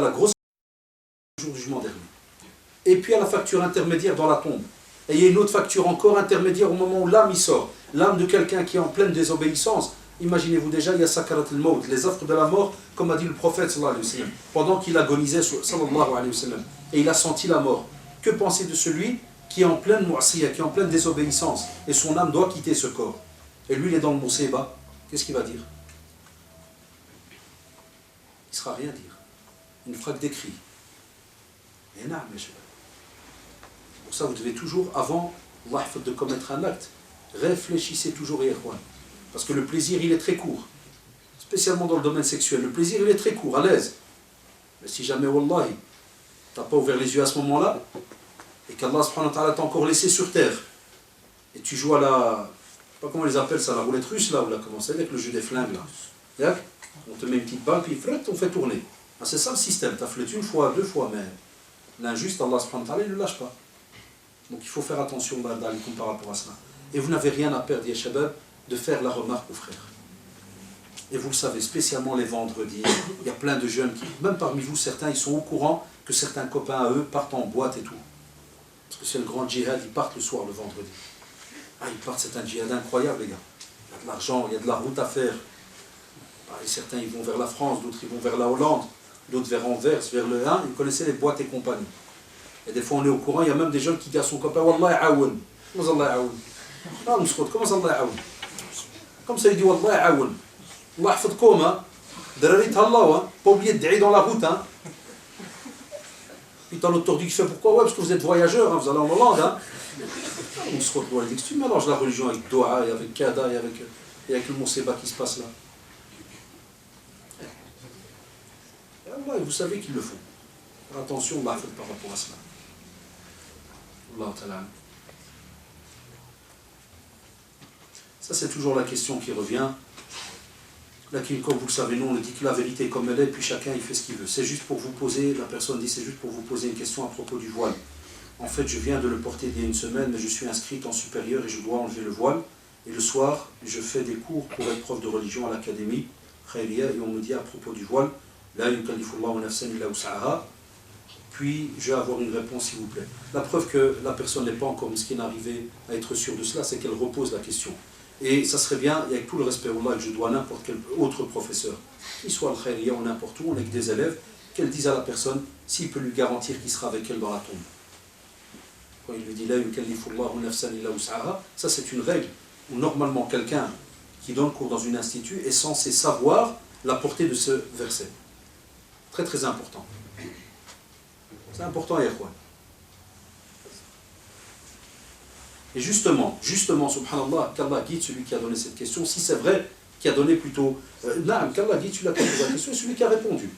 la grosse jour du jugement dernier. Et puis il y a la facture intermédiaire dans la tombe. Et il y a une autre facture encore intermédiaire au moment où l'âme y sort. L'âme de quelqu'un qui est en pleine désobéissance. Imaginez-vous déjà, il y a sakarat al-maut, les offres de la mort, comme a dit le prophète sallallahu alayhi wa sallam, pendant qu'il agonisait sallallahu alayhi wa sallam, et il a senti la mort. Que penser de celui qui est en pleine mu'asiyah, qui est en pleine désobéissance, et son âme doit quitter ce corps. Et lui, il est dans le musibah, qu'est-ce qu'il va dire? Il ne sera rien dire. Une frappe des cris. Et non, mais pour ça, vous devez toujours, avant de commettre un acte, réfléchissez toujours, ikhwan. Parce que le plaisir, il est très court. Spécialement dans le domaine sexuel. Le plaisir, il est très court, à l'aise. Mais si jamais, wallahi, tu n'as pas ouvert les yeux à ce moment-là, et qu'Allah subhanahu wa ta'ala t'a encore laissé sur terre, et tu joues à la, je ne sais pas comment on les appelle ça, la roulette russe, là, ou là, comment c'est, avec le jeu des flingues, là. On te met une petite balle, puis on fait tourner. Ah, c'est ça le système. Tu as flûté une fois, deux fois, mais l'injuste, Allah subhanahu wa ta'ala, il ne le lâche pas. Donc il faut faire attention par rapport à cela. Et vous n'avez rien à perdre, ya shabab, de faire la remarque aux frères. Et vous le savez, spécialement les vendredis, il y a plein de jeunes qui, même parmi vous, certains, ils sont au courant que certains copains à eux partent en boîte et tout. Parce que c'est le grand djihad, ils partent le soir, le vendredi. Ah, ils partent, c'est un djihad incroyable, les gars. Il y a de l'argent, il y a de la route à faire. Ah, et certains, ils vont vers la France, d'autres, ils vont vers la Hollande, d'autres vers Anvers, vers le 1. Ils connaissaient les boîtes et compagnie. Et des fois, on est au courant, il y a même des jeunes qui disent à son copain, Wallah aoun. Comment Allah aoun? Ah, comment Allah aoun? Comme ça, il dit Wallah aoun. Allah hafidkoum, hein. Darari t'Allah, hein. Pas oublier de dire dans la route, hein. Puis t'as l'autre qui fait pourquoi? Ouais, parce que vous êtes voyageurs, hein, vous allez en Hollande, hein. On se retrouve, il dit que tu mélanges la religion avec Doha et avec Kada et avec le Monseba qui se passe là. Et Allah, vous savez qu'il le faut. Faire attention, Allah fait par rapport à cela. Allah ta'ala. Ça, c'est toujours la question qui revient. Là, comme vous le savez, nous, on dit que la vérité est comme elle est, puis chacun, il fait ce qu'il veut. C'est juste pour vous poser, la personne dit, c'est juste pour vous poser une question à propos du voile. En fait, je viens de le porter il y a une semaine, mais je suis inscrite en supérieur et je dois enlever le voile. Et le soir, je fais des cours pour être prof de religion à l'académie, Khayriya, et on me dit à propos du voile, la yukallifullahu nafsan illa wus'aha. Puis, je vais avoir une réponse, s'il vous plaît. La preuve que la personne n'est pas encore arrivée à être sûre de cela, c'est qu'elle repose la question. Et ça serait bien, avec tout le respect au que je dois à n'importe quel autre professeur, qu'il soit le Khayriya ou n'importe où, on est que des élèves, qu'elle dise à la personne s'il peut lui garantir qu'il sera avec elle dans la tombe. Quand il lui dit « La yukallifullahu nafsan illa wus'aha », ça c'est une règle où normalement quelqu'un qui donne cours dans une institut est censé savoir la portée de ce verset. Très très important. C'est important, Yahweh. Et justement, subhanallah, qu'Allah guide celui qui a donné cette question, si c'est vrai, qui a donné plutôt... qu'Allah guide celui qui a posé la question et celui qui a répondu.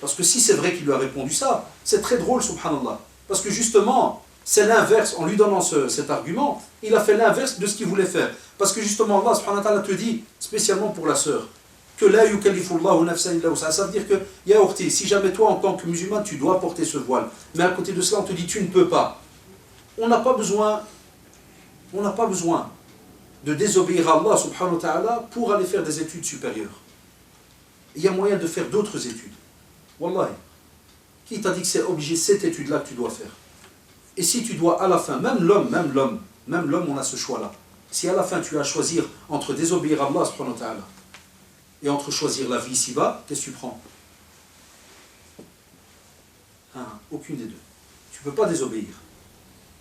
Parce que si c'est vrai qu'il lui a répondu ça, c'est très drôle, subhanallah. Parce que justement, c'est l'inverse, en lui donnant cet argument, il a fait l'inverse de ce qu'il voulait faire. Parce que justement, Allah subhanahu wa ta'ala te dit, spécialement pour la sœur, que la yukallifullahu nafsan illa wus'aha. Ça veut dire que, ya ukhti, si jamais toi, en tant que musulman, tu dois porter ce voile, mais à côté de cela, on te dit, tu ne peux pas. On n'a pas besoin de désobéir à Allah subhanahu wa ta'ala pour aller faire des études supérieures. Il y a moyen de faire d'autres études. Wallahi. Qui t'a dit que c'est obligé cette étude-là que tu dois faire? Et si tu dois à la fin, même l'homme, on a ce choix-là. Si à la fin tu as à choisir entre désobéir à Allah subhanahu wa ta'ala et entre choisir la vie ici-bas, qu'est-ce que tu prends? Aucune des deux. Tu ne peux pas désobéir.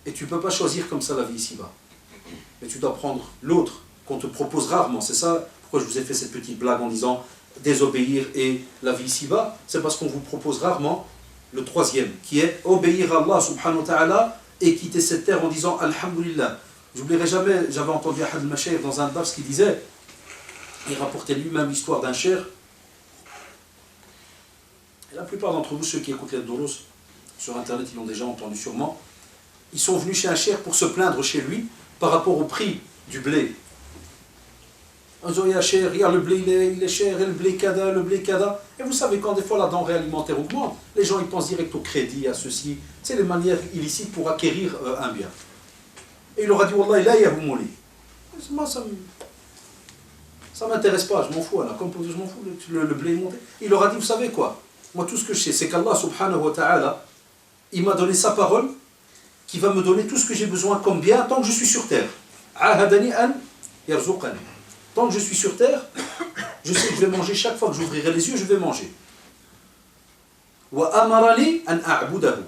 Et tu ne peux pas choisir comme ça la vie ici-bas. Mais tu dois prendre l'autre qu'on te propose rarement. C'est ça pourquoi je vous ai fait cette petite blague en disant désobéir et la vie ici-bas. C'est parce qu'on vous propose rarement le troisième, qui est obéir à Allah subhanahu wa ta'ala et quitter cette terre en disant Alhamdulillah. J'oublierai jamais, j'avais entendu Ahad al-Mashayikh dans un dars qui disait, il rapportait lui-même l'histoire d'un cher. Et la plupart d'entre vous, ceux qui écoutent les Doros, sur internet, ils l'ont déjà entendu sûrement, ils sont venus chez un cher pour se plaindre chez lui par rapport au prix du blé. Ils ont dit, le blé il est cher, et le blé kada. Et vous savez, quand des fois la denrée alimentaire augmente, les gens ils pensent direct au crédit, à ceci. C'est les manières illicites pour acquérir un bien. Et il leur a dit, Wallah, là, il y a Boumouli. Moi, ça ne m'intéresse pas, je m'en fous. Comme je m'en fous, le blé est monté. Il leur a dit, vous savez quoi? Moi, tout ce que je sais, c'est qu'Allah subhanahu wa ta'ala, il m'a donné sa parole, qui va me donner tout ce que j'ai besoin comme bien tant que je suis sur terre. Ahadani an yarzuqani. Tant que je suis sur terre, je sais que je vais manger chaque fois que j'ouvrirai les yeux, je vais manger. Wa amarani an a'budahu.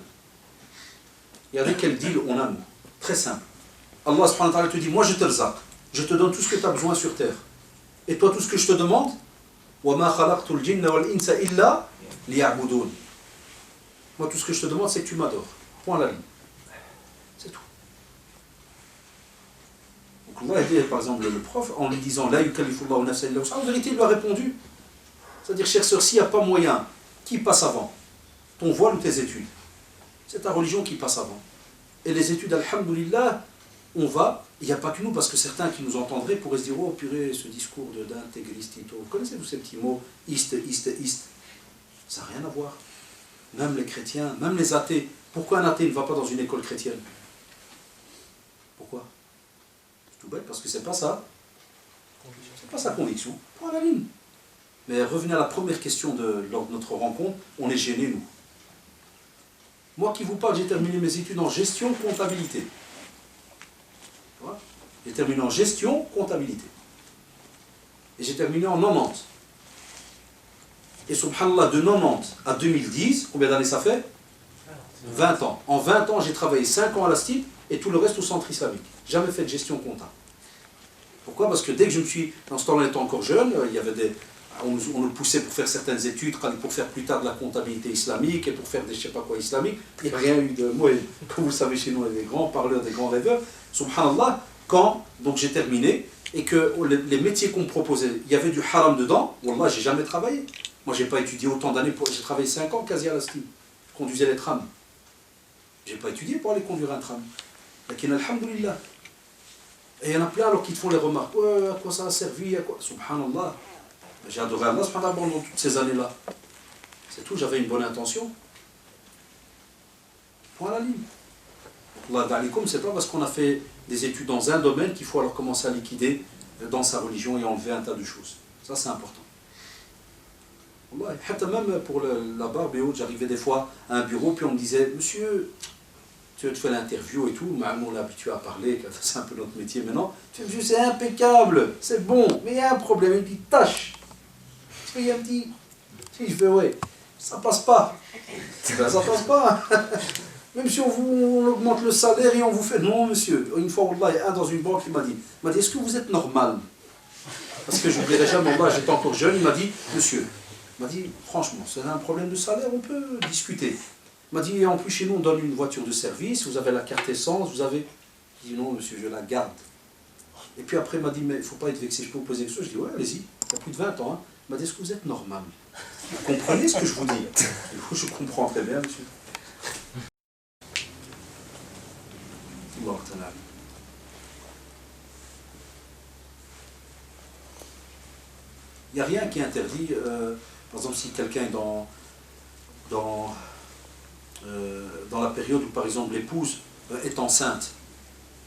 Regardez quel deal on a, nous. Très simple. Allah subhanahu wa ta'ala te dit, moi je te rzaq, je te donne tout ce que tu as besoin sur terre. Et toi, tout ce que je te demande, wa ma khalaqtul jinna wal insa illa liya'budun. Moi, tout ce que je te demande, c'est que tu m'adores. Point la ligne. C'est tout. Donc Allah a dit, par exemple, le prof, en lui disant, la yukallifullahu nafsan illa wus'aha, en vérité, il lui a répondu. C'est-à-dire, chère sœur, s'il n'y a pas moyen, qui passe avant? Ton voile ou tes études? C'est ta religion qui passe avant. Et les études, alhamdoulilah, on va, il n'y a pas que nous, parce que certains qui nous entendraient pourraient se dire, oh purée, ce discours d'intégriste, vous connaissez tous ces petits mots, ist. Ça n'a rien à voir. Même les chrétiens, même les athées. Pourquoi un athée ne va pas dans une école chrétienne? Pourquoi? C'est tout bête, parce que c'est pas ça. C'est pas sa conviction. Point à la ligne. Mais revenez à la première question lors de notre rencontre, on est gênés, nous. Moi qui vous parle, j'ai terminé mes études en gestion comptabilité. J'ai terminé en gestion comptabilité. Et j'ai terminé en 90. Et subhanallah, de 90 à 2010, combien d'années ça fait? 20 ans. En 20 ans, j'ai travaillé 5 ans à la STIP et tout le reste au centre islamique. Jamais fait de gestion comptable. Pourquoi? Parce que dès que je me suis... Dans ce temps-là, on était encore jeune, il y avait des... On nous poussait pour faire certaines études, pour faire plus tard de la comptabilité islamique et pour faire des je sais pas quoi islamiques. Il n'y a rien eu de... Moi, comme vous le savez chez nous, on est des grands parleurs, des grands rêveurs. Subhanallah, quand donc j'ai terminé et que les métiers qu'on me proposait, il y avait du haram dedans, wallah, j'ai jamais travaillé. Moi, j'ai pas étudié autant d'années, j'ai travaillé 5 ans quasi à la STIM. Je conduisais les trams. J'ai pas étudié pour aller conduire un tram. Lakin alhamdoulilah. Et il y en a plein alors qui te font les remarques. Ouais, à quoi ça a servi, à quoi? Subhanallah. J'ai adoré Allah subhanallah pendant toutes ces années-là. C'est tout, j'avais une bonne intention. Point à la ligne. Allah da'alikum, c'est pas parce qu'on a fait des études dans un domaine qu'il faut alors commencer à liquider dans sa religion et enlever un tas de choses. Ça, c'est important. Même pour la barbe et autres, j'arrivais des fois à un bureau, puis on me disait, monsieur, tu fais l'interview et tout, mais on est habitué à parler, c'est un peu notre métier maintenant. Tu me dis, c'est impeccable, c'est bon, mais il y a un problème, une petite tâche. Il y a un petit... Si je fais, ouais, ça passe pas. Ben, ça passe pas. Même si on augmente le salaire et on vous fait... Non, monsieur. Une fois, un dans une banque, il m'a dit, est-ce que vous êtes normal? Parce que je n'oublierai jamais, j'étais encore jeune, il m'a dit, monsieur, il m'a dit, franchement, c'est un problème de salaire, on peut discuter. Il m'a dit, en plus chez nous, on donne une voiture de service, vous avez la carte essence, vous avez... Je dis, non, monsieur, je la garde. Et puis après, il m'a dit, mais il ne faut pas être vexé, je peux vous poser quelque chose. Je dis, ouais, allez-y, il y a plus de 20 ans. Hein. Il m'a dit, est-ce que vous êtes normal? Vous comprenez ce que je vous dis? Je comprends très bien, monsieur. Il n'y a rien qui interdit, par exemple, si quelqu'un est dans la période où, par exemple, l'épouse est enceinte,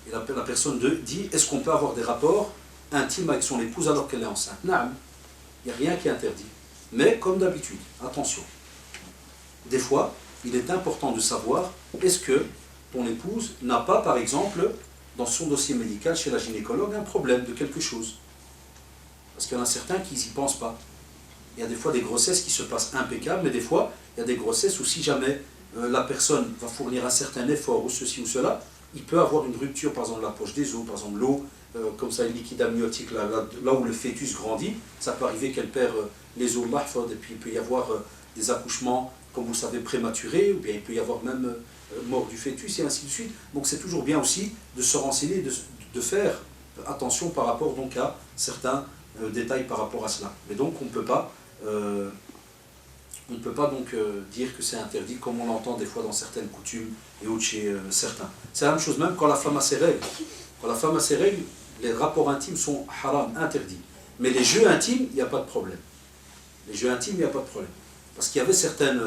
et la personne dit, est-ce qu'on peut avoir des rapports intimes avec son épouse alors qu'elle est enceinte? Non, il n'y a rien qui interdit. Mais, comme d'habitude, attention, des fois, il est important de savoir, est-ce que ton épouse n'a pas, par exemple, dans son dossier médical chez la gynécologue, un problème de quelque chose? Parce qu'il y en a certains qui n'y pensent pas. Il y a des fois des grossesses qui se passent impeccables, mais des fois, il y a des grossesses où si jamais la personne va fournir un certain effort ou ceci ou cela, il peut avoir une rupture, par exemple, de la poche des os, par exemple l'eau, comme ça, le liquide amniotique, là où le fœtus grandit, ça peut arriver qu'elle perd les os, et puis il peut y avoir des accouchements, comme vous le savez, prématurés, ou bien il peut y avoir même mort du fœtus, et ainsi de suite. Donc c'est toujours bien aussi de se renseigner, de faire attention par rapport donc à certains détails par rapport à cela. Mais donc on ne peut pas donc dire que c'est interdit comme on l'entend des fois dans certaines coutumes et autres chez certains. C'est la même chose même quand la femme a ses règles. Quand la femme a ses règles, les rapports intimes sont haram, interdits. Mais les jeux intimes, il n'y a pas de problème. Les jeux intimes, il n'y a pas de problème. Parce qu'il y avait certaines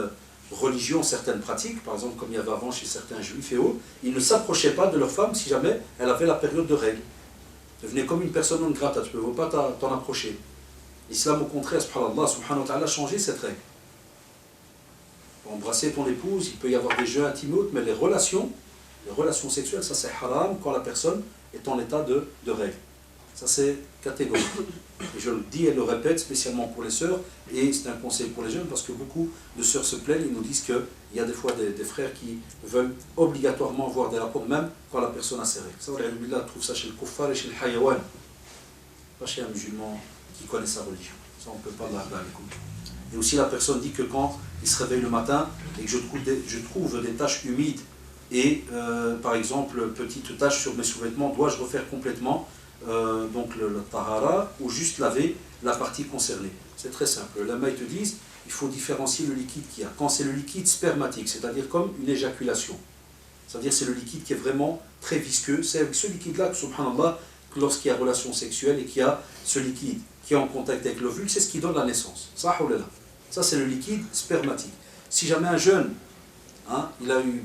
religions, certaines pratiques, par exemple comme il y avait avant chez certains juifs et autres, ils ne s'approchaient pas de leur femme si jamais elle avait la période de règles. Devenait comme une personne non grata, tu ne peux pas t'en approcher. L'islam au contraire, subhanallah, a changé cette règle. Embrasser ton épouse, il peut y avoir des jeux intimes, mais les relations sexuelles, ça c'est haram quand la personne est en état de règle. Ça c'est catégorique. Et je le dis et le répète spécialement pour les sœurs, et c'est un conseil pour les jeunes, parce que beaucoup de sœurs se plaignent, ils nous disent qu'il y a des fois des frères qui veulent obligatoirement avoir des rapports, même quand la personne a ses règles. Ça, on trouve ça chez le kuffar et chez le hayawan, pas chez un musulman qui connaît sa religion. Ça, on ne peut pas l'arder avec lui. Et aussi la personne dit que quand il se réveille le matin et que je trouve des taches humides et par exemple petite tache sur mes sous-vêtements, dois-je refaire complètement donc le tahara ou juste laver la partie concernée? C'est très simple. Les ulama te disent il faut différencier le liquide qu'il y a. Quand c'est le liquide spermatique, c'est-à-dire comme une éjaculation, c'est-à-dire c'est le liquide qui est vraiment très visqueux, c'est avec ce liquide-là que subhanallah, lorsqu'il y a relation sexuelle et qu'il y a ce liquide qui est en contact avec l'ovule, c'est ce qui donne la naissance. Ça c'est le liquide spermatique. Si jamais un jeune, il a eu